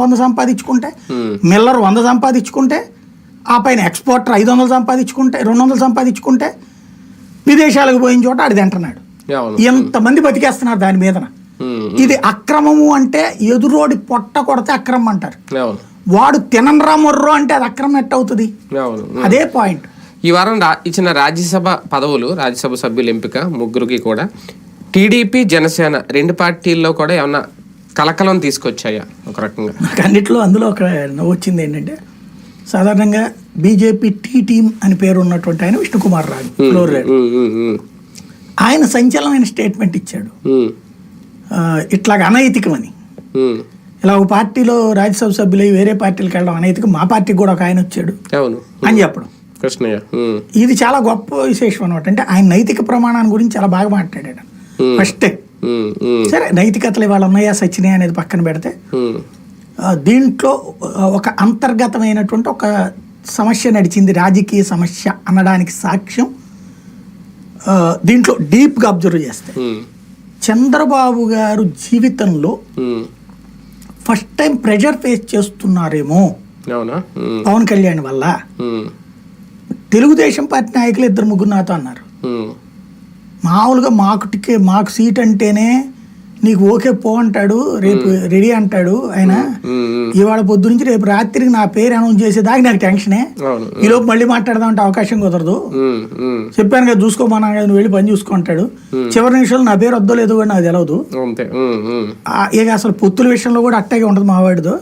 100 సంపాదించుకుంటే, మిల్లర్ 100 సంపాదించుకుంటే, ఆ పైన ఎక్స్పోర్టర్ 500 సంపాదించుకుంటే, 200 సంపాదించుకుంటే, విదేశాలకు పోయిన చోట ఆడి తింటున్నాడు. ఎంతమంది బతికేస్తున్నారు దాని మీదన. ఇది అక్రమము అంటే ఎదురోడి పొట్ట కొడితే అక్రమం అంటారు. వాడు తినరా మొర్రో అంటే అది అక్రమం ఎట్టవుతుంది? అదే పాయింట్. ఈ వారం ఇచ్చిన రాజ్యసభ పదవులు, రాజ్యసభ సభ్యుల ఎంపిక ముగ్గురికి కూడా టీడీపీ జనసేన 2 పార్టీల్లో కూడా ఏమన్నా కలకలం తీసుకొచ్చాయా? ఒక రకంగా నాకు అన్నిట్లో అందులో ఒక నవ్వు వచ్చింది ఏంటంటే, సాధారణంగా బీజేపీ టీమ్ అని పేరు ఉన్నటువంటి ఆయన విష్ణుకుమార్ రాజు ఫ్లోర్ లీడర్, ఆయన సంచలనమైన స్టేట్మెంట్ ఇచ్చాడు. ఇట్లాగ అనైతికమని, ఇలా ఒక పార్టీలో రాజ్యసభ సభ్యులు వేరే పార్టీలకు వెళ్ళడం అనైతికం, మా పార్టీకి కూడా ఒక ఆయన వచ్చాడు అని చెప్పడం. ఇది చాలా గొప్ప విశేషం అనమాట. అంటే ఆయన నైతిక ప్రమాణాన్ని గురించి చాలా బాగా మాట్లాడాడు ఫస్ట్. సరే, నైతికతలు ఇవాళ ఉన్నాయా సచ్చినాయా అనేది పక్కన పెడితే, దీంట్లో ఒక అంతర్గతమైనటువంటి ఒక సమస్య నడిచింది, రాజకీయ సమస్య అనడానికి సాక్ష్యం దీంట్లో డీప్గా అబ్జర్వ్ చేస్తే, చంద్రబాబు గారు జీవితంలో ఫస్ట్ టైం ప్రెషర్ ఫేస్ చేస్తున్నారేమో పవన్ కళ్యాణ్ వల్ల. తెలుగుదేశం పార్టీ నాయకులు 2-3 నాతో అన్నారు, మామూలుగా మాకు సీట్ అంటేనే నీకు ఓకే పో అంటాడు, రేపు రెడీ అంటాడు ఆయన, ఇవాళ పొద్దు నుంచి రేపు రాత్రికి నా పేరు అనౌన్స్ చేసేదాకా నాకు టెన్షనే, ఈలోపు మళ్ళీ మాట్లాడదామంటే అవకాశం కుదరదు, చెప్పాను కదా చూసుకోమన్నా కదా, నువ్వు వెళ్ళి పని చూసుకుంటాడు, చివరి నిమిషాలు నా పేరు వద్దో లేదో కూడా నాకు తెలియదు. ఇక అసలు పొత్తుల విషయంలో కూడా అట్టాగే ఉంటుంది మావాడితో.